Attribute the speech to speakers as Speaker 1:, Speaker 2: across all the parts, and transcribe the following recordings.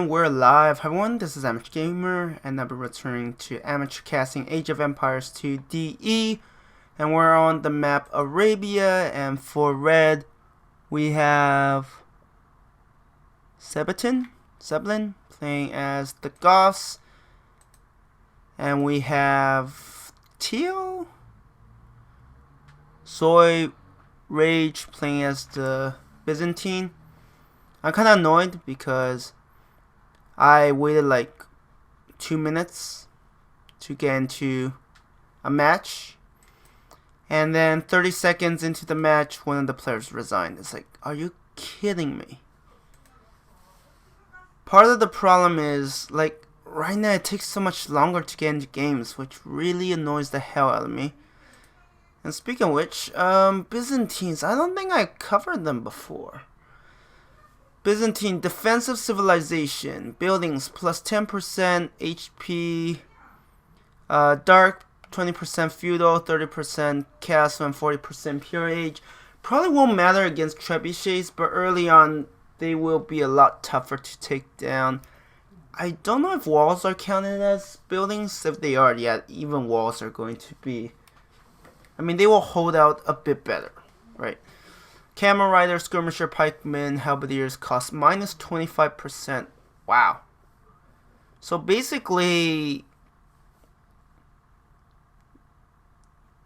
Speaker 1: And we're live. Hi everyone, this is amateurgamer, and I'll be returning to amateur casting Age of Empires 2 DE, and we're on the map Arabia. And for red, we have Seblin playing as the Goths, and we have teal, Soy Rage playing as the Byzantine. I'm kind of annoyed because I waited like 2 minutes to get into a match, and then 30 seconds into the match, one of the players resigned. It's like, are you kidding me? Part of the problem is, like, right now it takes so much longer to get into games, which really annoys the hell out of me. And speaking of which, Byzantines, I don't think I covered them before. Byzantine defensive civilization, buildings plus 10% HP, dark 20% feudal, 30% castle, and 40% pure age. Probably won't matter against trebuchets, but early on they will be a lot tougher to take down. I don't know if walls are counted as buildings. If they are, yeah, even walls are going to be, I mean, they will hold out a bit better, right? Camel Rider, Skirmisher, Pikemen, Halberdiers cost minus 25%. Wow. So basically,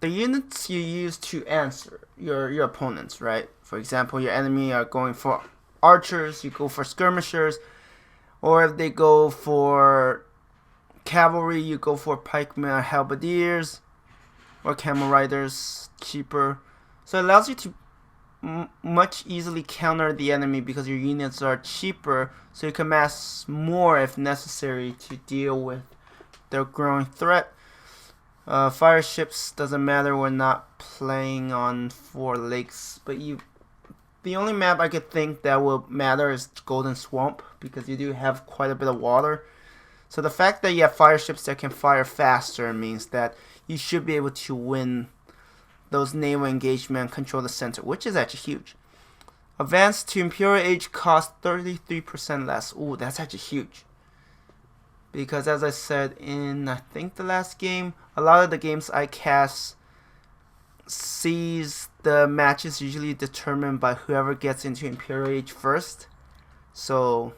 Speaker 1: the units you use to answer your opponents, right? For example, your enemy are going for archers, you go for skirmishers. Or if they go for cavalry, you go for pikemen or halberdiers. Or camel riders, cheaper. So it allows you to much easily counter the enemy because your units are cheaper, so you can mass more if necessary to deal with their growing threat. Fire ships doesn't matter, we're not playing on 4 lakes, but the only map I could think that will matter is Golden Swamp, because you do have quite a bit of water. So the fact that you have fire ships that can fire faster means that you should be able to win those naval engagement and control the center, which is actually huge. Advanced to Imperial Age cost 33% less. Ooh, that's actually huge. Because as I said in, I think, the last game, a lot of the games I cast sees the matches usually determined by whoever gets into Imperial Age first. So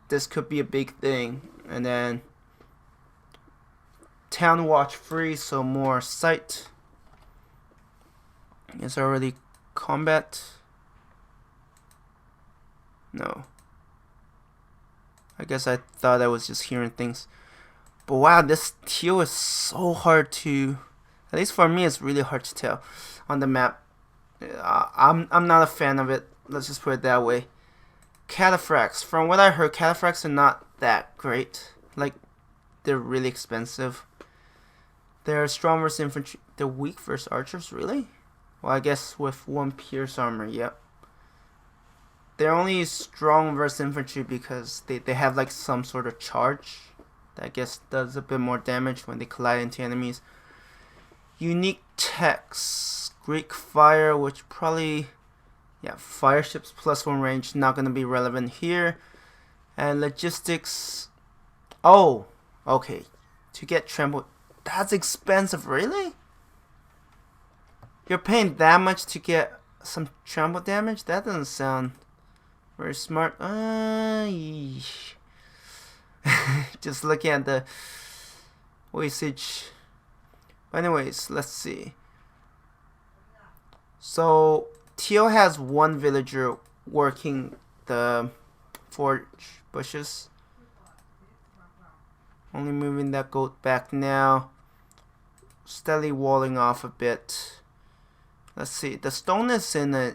Speaker 1: this could be a big thing. And then Town Watch free, so more sight. Is already combat? No. I guess I thought I was just hearing things. But wow, this teal is so hard to, at least for me, it's really hard to tell on the map. I'm not a fan of it. Let's just put it that way. Cataphracts. From what I heard, cataphracts are not that great. Like, they're really expensive. They're strong versus infantry. They're weak versus archers, really? Well, I guess with 1 pierce armor, yep. They're only strong versus infantry because they have like some sort of charge that I guess does a bit more damage when they collide into enemies. Unique techs. Greek fire, which probably, yeah, fire ships plus 1 range, not going to be relevant here. And logistics. Oh, okay. To get trampled. That's expensive, really? You're paying that much to get some trample damage? That doesn't sound very smart. Just looking at the wastage. Anyways, let's see. So teal has 1 villager working the forge bushes. Only moving that goat back now. Steadily walling off a bit. Let's see. The stone is in a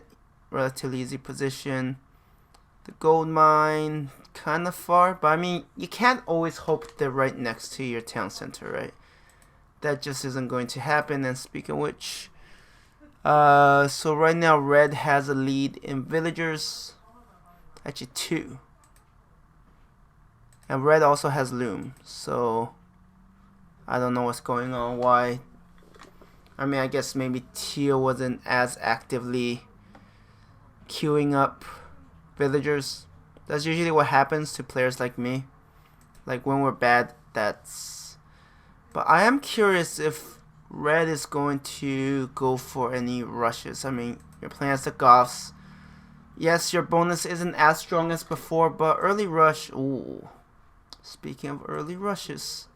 Speaker 1: relatively easy position. The gold mine kind of far, but I mean, you can't always hope they're right next to your town center, right? That just isn't going to happen. And speaking of which, so right now red has a lead in villagers. Actually 2. And red also has loom, so I don't know what's going on. Why? I mean, I guess maybe teal wasn't as actively queuing up villagers. That's usually what happens to players like me. Like when we're bad, that's... But I am curious if red is going to go for any rushes. I mean, you're playing as the Goths. Yes, your bonus isn't as strong as before, but early rush... Ooh. Speaking of early rushes...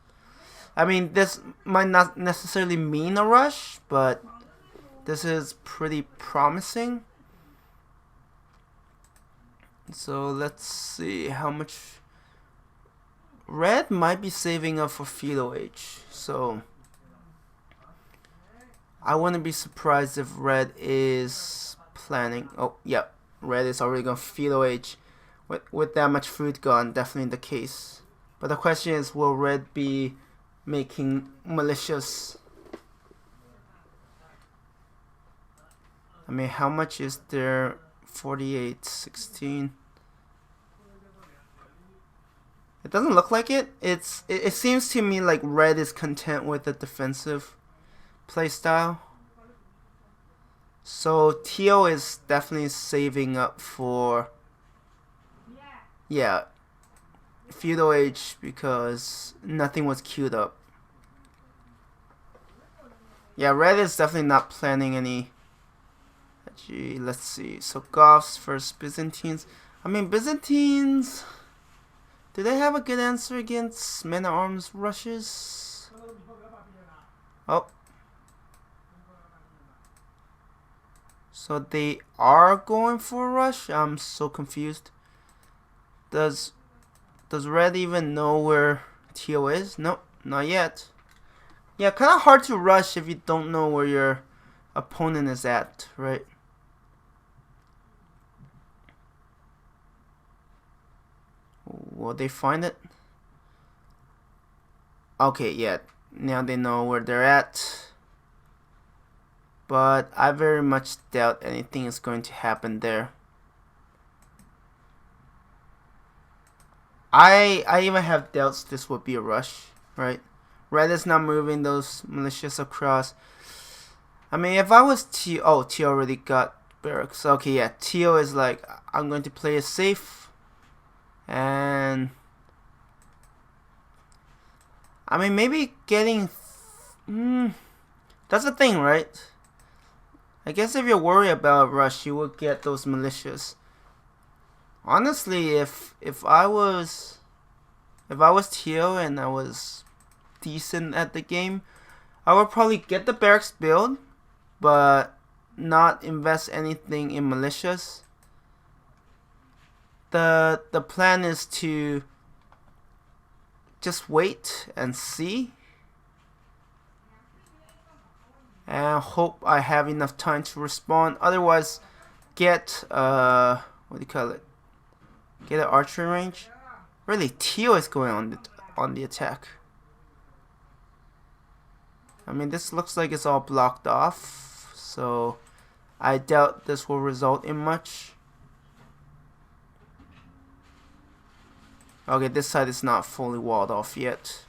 Speaker 1: I mean, this might not necessarily mean a rush, but this is pretty promising. So let's see how much... Red might be saving up for Fetal Age, so I wouldn't be surprised if red is planning... Oh, yeah, red is already going Fetal Age. With that much food gone, definitely the case. But the question is, will red be making malicious? I mean, how much is there? 48, 16. It doesn't look like it. It seems to me like red is content with the defensive playstyle. So Teal is definitely saving up for, yeah, Feudal Age, because nothing was queued up. Yeah, red is definitely not planning any. Gee, let's see. So Goths versus Byzantines. I mean, Byzantines, do they have a good answer against men-at-arms rushes? Oh. So they are going for a rush? I'm so confused. Does red even know where Teal is? Nope, not yet. Yeah, kind of hard to rush if you don't know where your opponent is at, right? Will they find it? Okay, yeah. Now they know where they're at. But I very much doubt anything is going to happen there. I even have doubts this would be a rush, right? Red is not moving those militias across. I mean, if I was Teal... Oh, Teal already got barracks. Okay, yeah. Teal is like, I'm going to play it safe. And... I mean, maybe getting... that's the thing, right? I guess if you're worried about a rush, you would get those militias. Honestly, if I was Teal and I was decent at the game, I would probably get the barracks build, but not invest anything in militias. The plan is to just wait and see, and hope I have enough time to respond. Otherwise, get what do you call it? Get an archery range. Really, Teal is going on the attack. I mean, this looks like it's all blocked off, so I doubt this will result in much. Okay, this side is not fully walled off yet,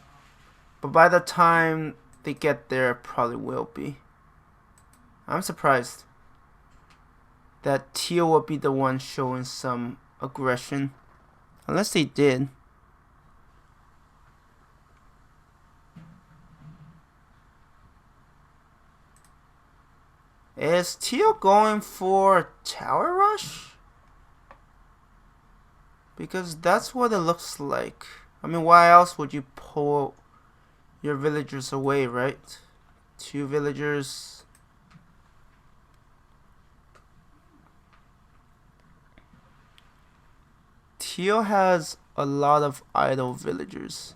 Speaker 1: but by the time they get there, it probably will be. I'm surprised that Teal will be the one showing some aggression, unless they did. Is Teal going for tower rush? Because that's what it looks like. I mean, why else would you pull your villagers away, right? 2 villagers. Teal has a lot of idle villagers.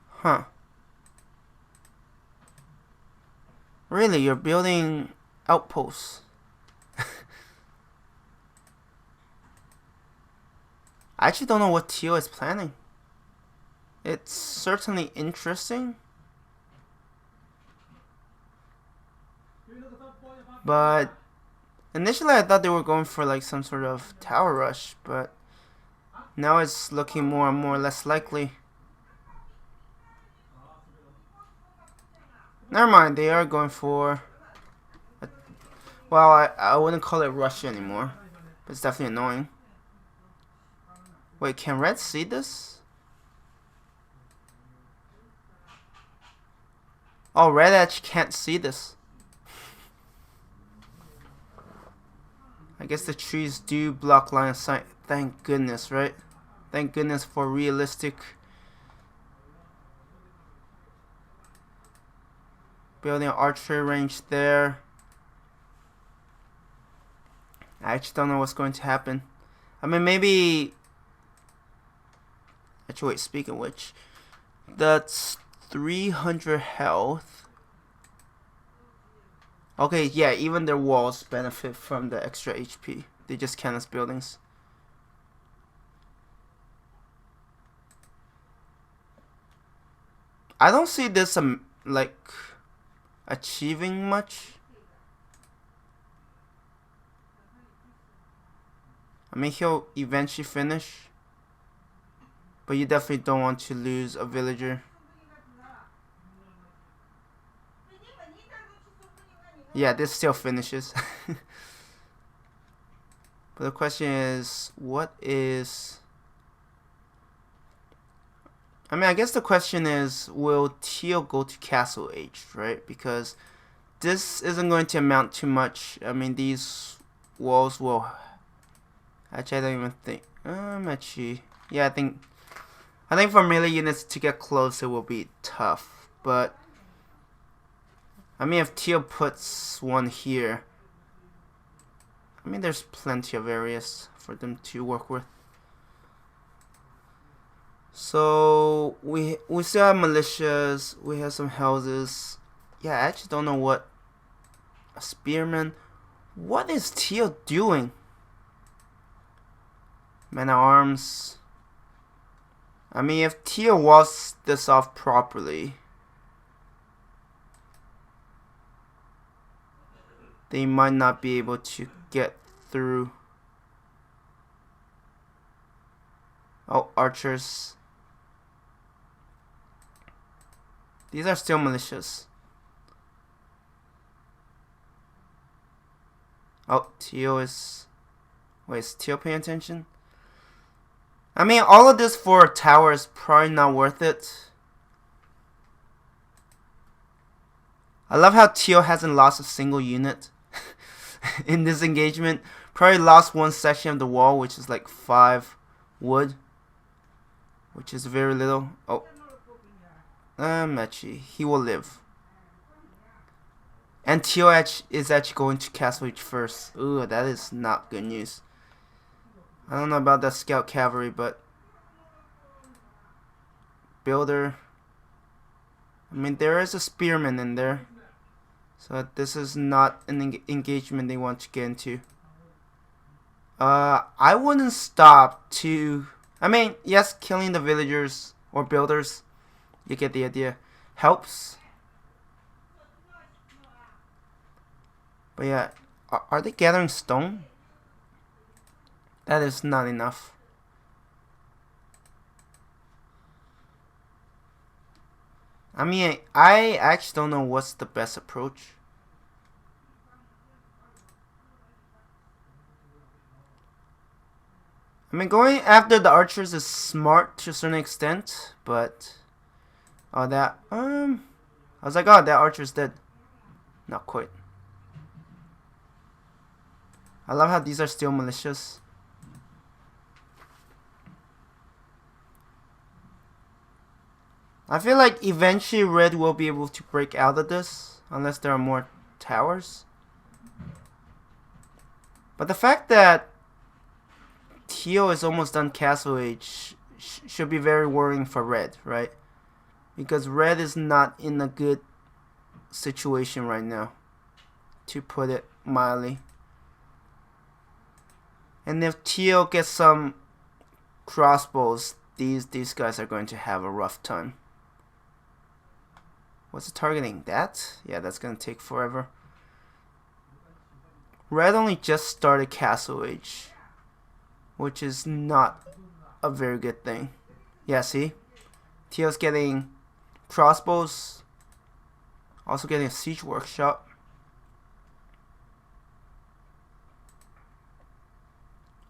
Speaker 1: Huh. Really, you're building outposts. I actually don't know what Teal is planning. It's certainly interesting, but initially I thought they were going for like some sort of tower rush, but now it's looking more and more less likely. Never mind, they are going for well, I wouldn't call it rush anymore, but it's definitely annoying. Wait, can red see this? Oh, red edge can't see this. I guess the trees do block line of sight. Thank goodness, right? Thank goodness for realistic building an archery range there. I actually don't know what's going to happen. I mean, maybe... Actually, wait, speaking of which, that's 300 health. Okay, yeah, even their walls benefit from the extra HP. They just count as buildings. I don't see this like achieving much. I mean, he'll eventually finish, but you definitely don't want to lose a villager. Yeah, this still finishes. But the question is, what is... I mean, I guess the question is, will Teal go to Castle Age, right? Because this isn't going to amount to much. I mean, these walls will... Actually, I don't even think... actually... Yeah, I think for melee units to get close, it will be tough. But... I mean, if Teal puts one here... I mean, there's plenty of areas for them to work with. So we still have militias. We have some houses. Yeah, I actually don't know what a spearman. What is Teal doing? Man at arms. I mean, if Teal walls this off properly, they might not be able to get through. Oh, archers. These are still militias. Oh, Teal is... Wait, is Teal paying attention? I mean, all of this for a tower is probably not worth it. I love how Teal hasn't lost a single unit in this engagement. Probably lost one section of the wall, which is like 5 wood, which is very little. Oh, actually, he will live. And Teal is actually going to Castle Age first. Ooh, that is not good news. I don't know about that scout cavalry, but builder. I mean, there is a spearman in there, so this is not an engagement they want to get into. I wouldn't stop to... I mean, yes, killing the villagers or builders, you get the idea, helps. But yeah, are they gathering stone? That is not enough. I mean, I actually don't know what's the best approach. I mean, going after the archers is smart to a certain extent, but... Oh, that... I was like, oh, that archer's dead. Not quite. I love how these are still malicious. I feel like eventually red will be able to break out of this, unless there are more towers. But the fact that Teal is almost done Castle Age should be very worrying for red, right? Because red is not in a good situation right now, to put it mildly. And if Teal gets some crossbows, these guys are going to have a rough time. What's it targeting? That? Yeah, that's gonna take forever. Red only just started Castle Age, which is not a very good thing. Yeah, see? Teal's getting crossbows, also getting a siege workshop.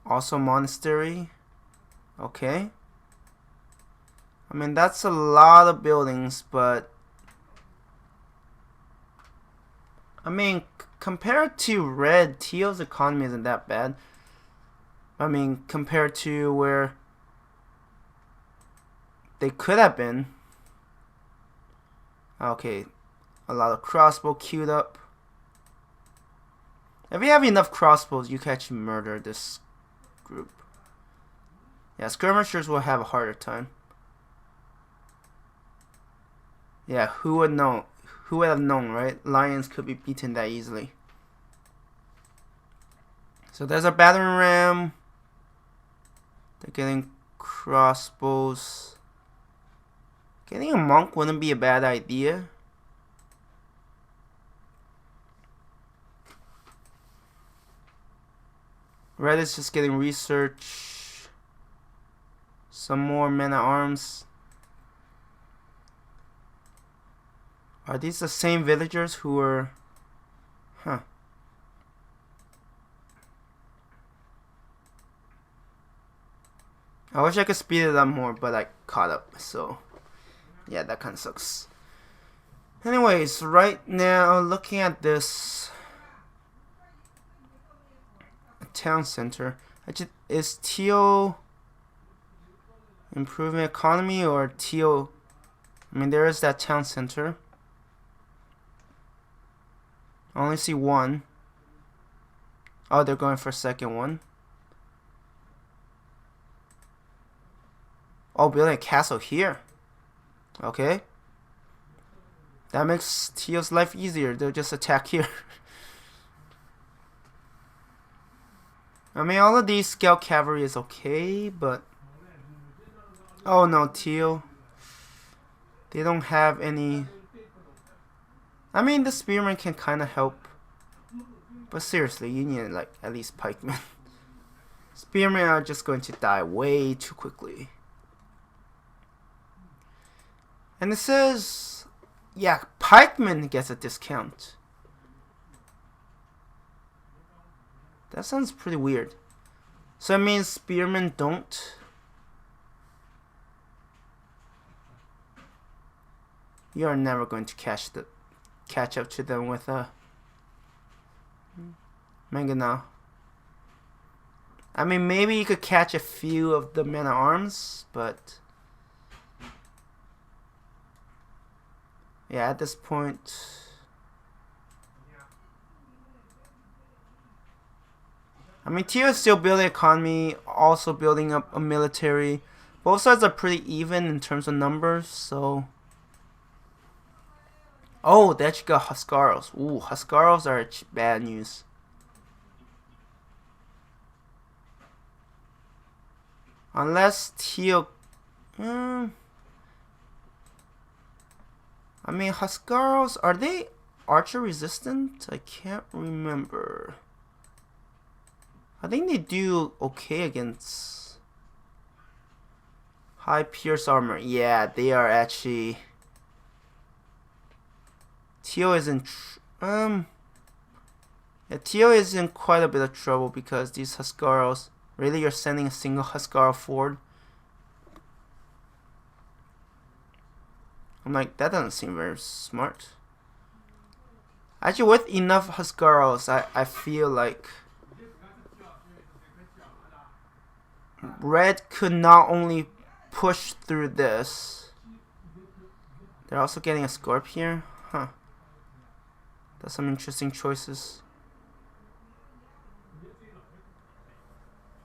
Speaker 1: Also monastery. Okay. I mean, that's a lot of buildings, but I mean, compared to red, teal's economy isn't that bad. I mean, compared to where they could have been. Okay, a lot of crossbow queued up. If you have enough crossbows, you can actually murder this group. Yeah, skirmishers will have a harder time. Yeah, who would know? Who would have known, right? Lions could be beaten that easily. So there's a battering ram. They're getting crossbows. Getting a monk wouldn't be a bad idea. Red is just getting research. Some more men at arms. Are these the same villagers who were... Huh. I wish I could speed it up more, but I caught up, so... Yeah, that kind of sucks. Anyways, right now, looking at this... town center. Is teal... improving economy or teal... I mean, there is that town center. I only see one. Oh, they're going for a second one. Oh, building a castle here. Okay. That makes teal's life easier. They'll just attack here. I mean, all of these scout cavalry is okay, but... Oh no, teal. They don't have any... I mean, the spearmen can kind of help. But seriously, you need like at least pikemen. Spearmen are just going to die way too quickly. And it says... Yeah, pikemen gets a discount. That sounds pretty weird. So it means spearmen don't? You are never going to catch up to them with a Mangonel. I mean, maybe you could catch a few of the men at arms, but yeah, at this point, I mean, Teal is still building economy, also building up a military. Both sides are pretty even in terms of numbers, so. Oh, they actually got Huskarls. Ooh, Huskarls are bad news. Unless Teal... I mean, Huskarls, are they archer resistant? I can't remember. I think they do okay against high pierce armor. Yeah, they are actually... Teal is in... yeah, Teal is in quite a bit of trouble because these Huskarls... Really, you're sending a single Huskarl forward? I'm like, that doesn't seem very smart. Actually, with enough Huskarls, I feel like Red could not only push through this. They're also getting a Scorp here? Huh. That's some interesting choices.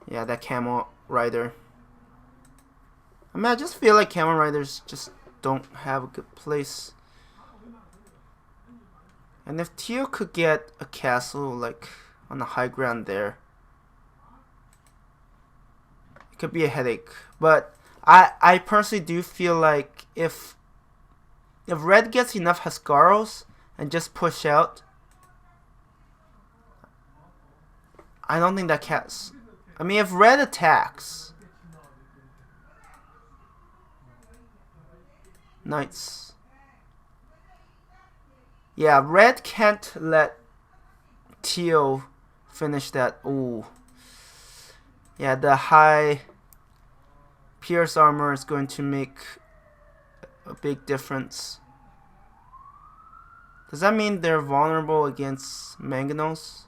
Speaker 1: Yeah, that Camel Rider. I mean, I just feel like Camel Riders just don't have a good place. And if Teal could get a castle, like, on the high ground there, it could be a headache. But I personally do feel like if Red gets enough Huskarls and just push out, I don't think that cats. I mean, if Red attacks, Knights. Yeah, Red can't let Teal finish that. Ooh. Yeah, the high Pierce armor is going to make a big difference. Does that mean they're vulnerable against mangonels?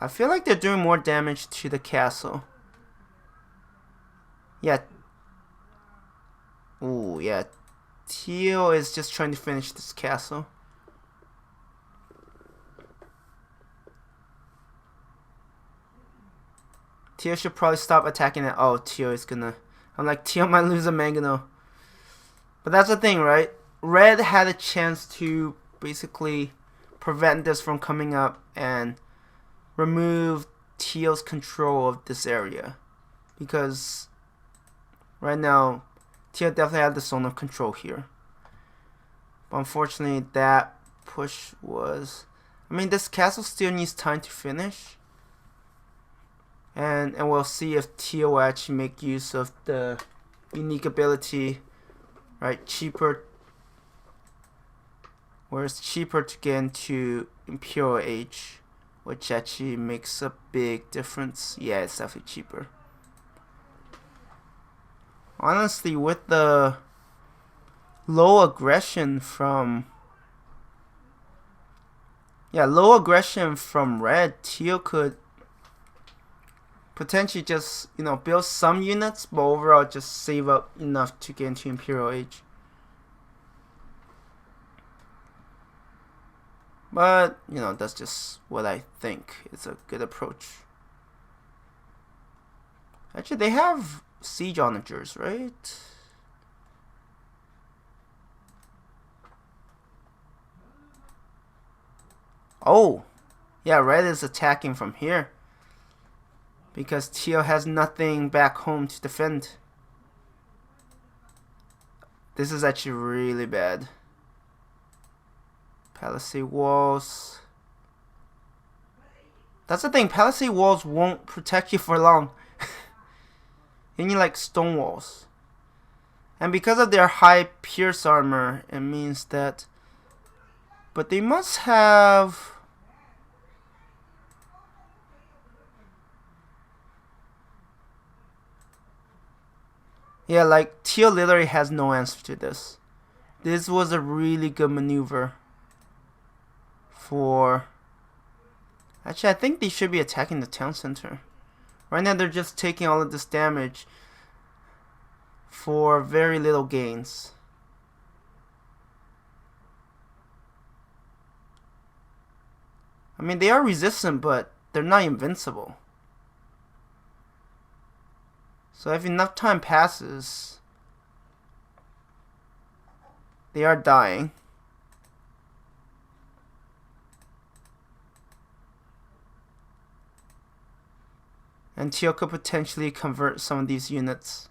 Speaker 1: I feel like they're doing more damage to the castle. Yeah. Ooh, yeah. Teal is just trying to finish this castle. Teal should probably stop attacking it. Oh, Teal is gonna... I'm like, Teal might lose a mangonel. But that's the thing, right? Red had a chance to basically prevent this from coming up and remove Teal's control of this area. Because right now, Teal definitely had the zone of control here. But unfortunately, that push was... I mean, this castle still needs time to finish. And we'll see if Teal will actually make use of the unique ability, right? Cheaper, where it's cheaper to get into Imperial Age, which actually makes a big difference. Yeah, it's definitely cheaper. Honestly, with the low aggression from Red, Teal could potentially just, you know, build some units, but overall just save up enough to get into Imperial Age. But, you know, that's just what I think is a good approach. Actually, they have siege onagers, right? Oh, yeah, Red is attacking from here. Because Teal has nothing back home to defend. This is actually really bad. Palisade walls. That's the thing, palisade walls won't protect you for long. You need like stone walls. And because of their high pierce armor, it means that... But they must have... Yeah, like, Teal literally has no answer to this. This was a really good maneuver for... Actually, I think they should be attacking the town center. Right now, they're just taking all of this damage for very little gains. I mean, they are resistant, but they're not invincible. So if enough time passes, they are dying. And Teal could potentially convert some of these units.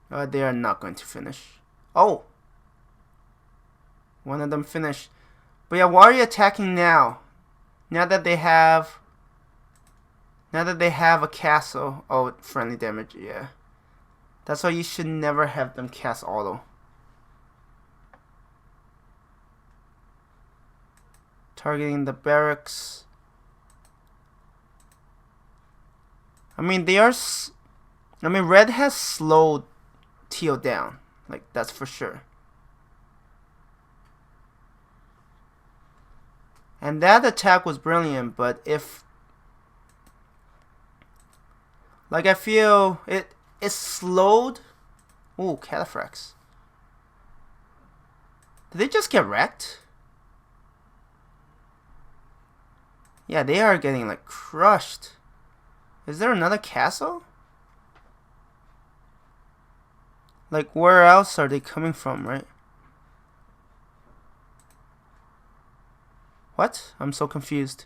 Speaker 1: They are not going to finish. Oh! One of them finished. But yeah, why are you attacking now? Now that they have a castle. Oh, friendly damage, yeah. That's why you should never have them cast auto. Targeting the barracks. I mean, Red has slowed Teal down. Like, that's for sure. And that attack was brilliant, but if... Like, I feel it slowed... Ooh, Cataphracts. Did they just get wrecked? Yeah, they are getting, like, crushed. Is there another castle? Like, where else are they coming from, right? What? I'm so confused.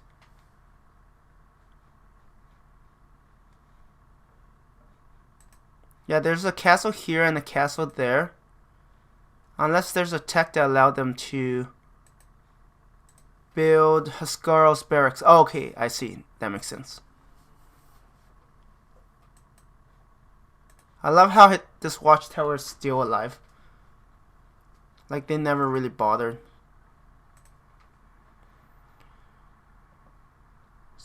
Speaker 1: Yeah, there's a castle here and a castle there. Unless there's a tech that allowed them to build Huskarl's barracks. Oh, okay, I see. That makes sense. I love how this watchtower is still alive. Like, they never really bothered.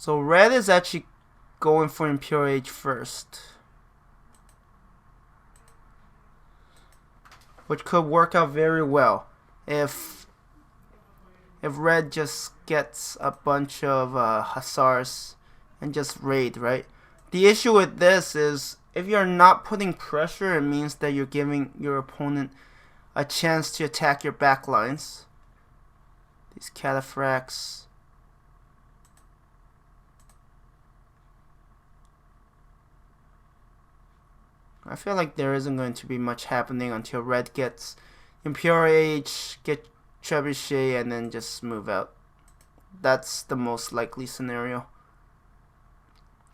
Speaker 1: So red is actually going for Impure Age first, which could work out very well if red just gets a bunch of hussars and just raid, right? The issue with this is if you're not putting pressure, it means that you're giving your opponent a chance to attack your backlines. These cataphracts. I feel like there isn't going to be much happening until red gets Impure Age, get Trebuchet, and then just move out. That's the most likely scenario.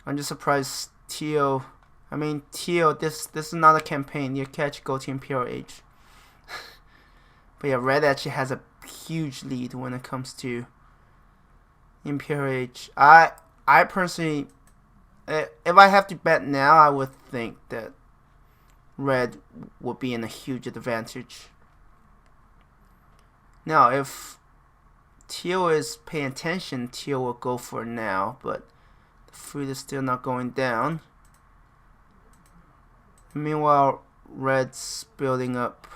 Speaker 1: I'm just surprised Teal. I mean, Teal, this is not a campaign. You can't go to Impure Age. But yeah, red actually has a huge lead when it comes to Impure Age. I personally, if I have to bet now, I would think that red would be in a huge advantage. Now, if Teal is paying attention, Teal will go for it now, but the food is still not going down. Meanwhile, red's building up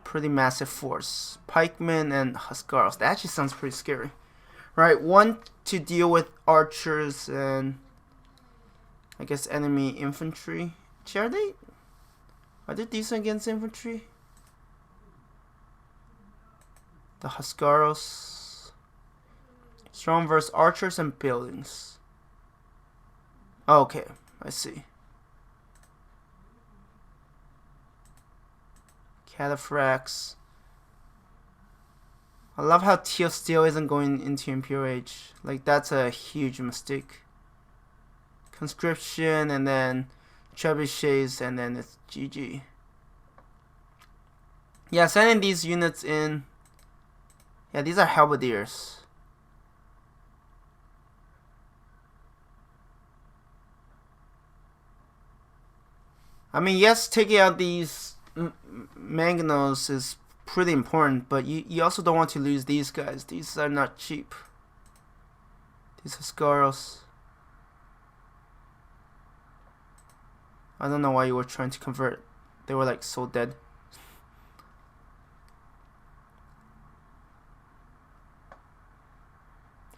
Speaker 1: pretty massive force. Pikemen and Huskarls. That actually sounds pretty scary. Right, one to deal with archers and I guess enemy infantry. Are they decent against infantry? The Huskarls. Strong versus archers and buildings. Okay, I see. Cataphracts. I love how Teal still isn't going into Impure Age. Like, that's a huge mistake. Conscription and then trebuchets and then it's GG. Yeah, sending these units in. Yeah, these are halberdiers. I mean, yes, taking out these mangonos is pretty important, but you also don't want to lose these guys. These are not cheap. These Huskarls. I don't know why you were trying to convert. They were like so dead.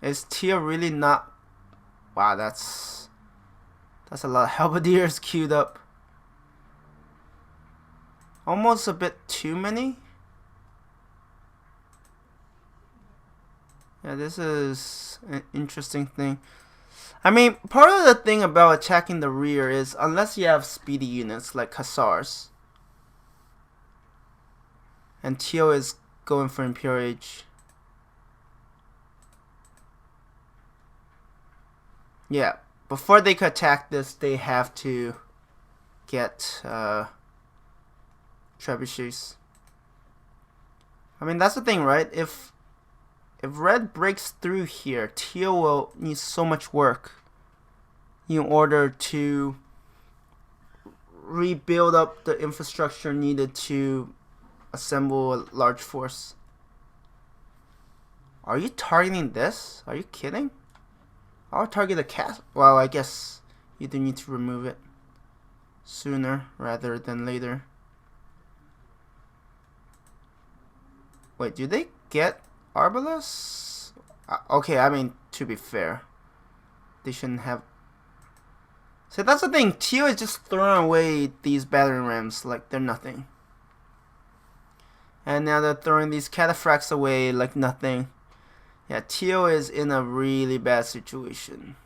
Speaker 1: Is Teal really not? Wow, that's a lot of halberdiers queued up. Almost a bit too many. Yeah, this is an interesting thing. I mean, part of the thing about attacking the rear is unless you have speedy units like Hussars. And Teal is going for Impure Age. Yeah, before they could attack this, they have to get trebuchets. I mean, that's the thing, right? If red breaks through here, Teal will need so much work in order to rebuild up the infrastructure needed to assemble a large force. Are you targeting this? Are you kidding? I'll target the castle. Well, I guess you do need to remove it sooner rather than later. Wait, do they get Arbalest? Okay, I mean, to be fair, they shouldn't have. So that's the thing. Teal is just throwing away these battering rams like they're nothing. And now they're throwing these cataphracts away like nothing. Yeah, Teal is in a really bad situation.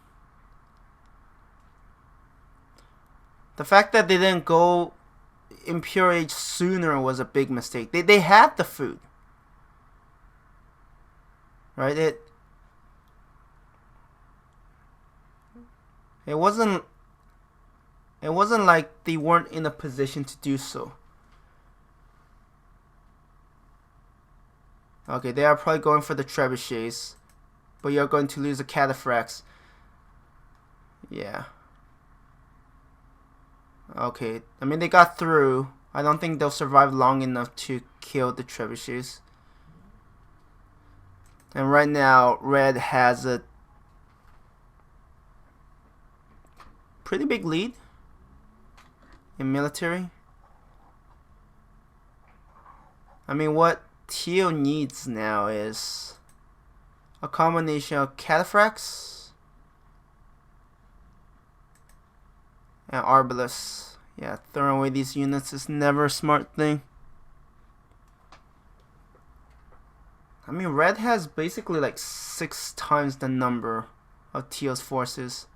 Speaker 1: The fact that they didn't go Impure Age sooner was a big mistake. They had the food. Right? It wasn't like they weren't in a position to do so. Okay, they are probably going for the trebuchets, but you're going to lose the cataphracts. Yeah. Okay, I mean they got through. I don't think they'll survive long enough to kill the trebuchets. And right now, red has a pretty big lead in military. I mean, what teal needs now is a combination of cataphracts and arbalest. Yeah, throwing away these units is never a smart thing. I mean, red has basically like 6 times the number of teal's forces.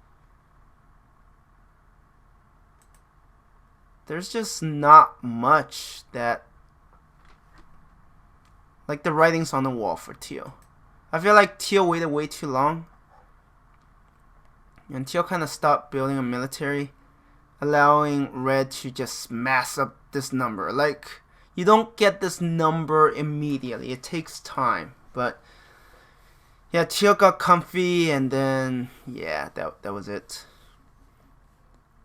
Speaker 1: There's just not much that, like, the writing's on the wall for teal. I feel like teal waited way too long, and teal kind of stopped building a military, allowing red to just mass up this number. Like, you don't get this number immediately. It takes time. But yeah, teal got comfy, and then yeah, that was it.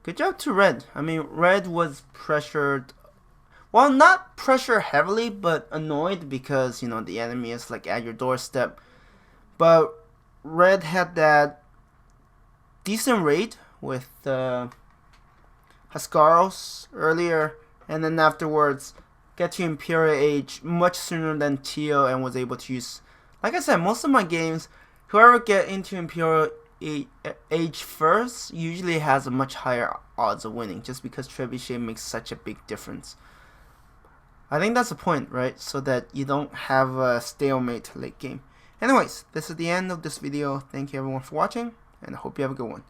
Speaker 1: Good job to red. I mean, red was pressured. Well, not pressure heavily, but annoyed because, you know, the enemy is like at your doorstep. But red had that decent raid with Huskarls earlier, and then afterwards get to Imperial Age much sooner than teal, and was able to use, like I said, most of my games, whoever get into Imperial Age first usually has a much higher odds of winning, just because trebuchet makes such a big difference. I think that's the point, right? So that you don't have a stalemate late game. Anyways, this is the end of this video. Thank you everyone for watching, and I hope you have a good one.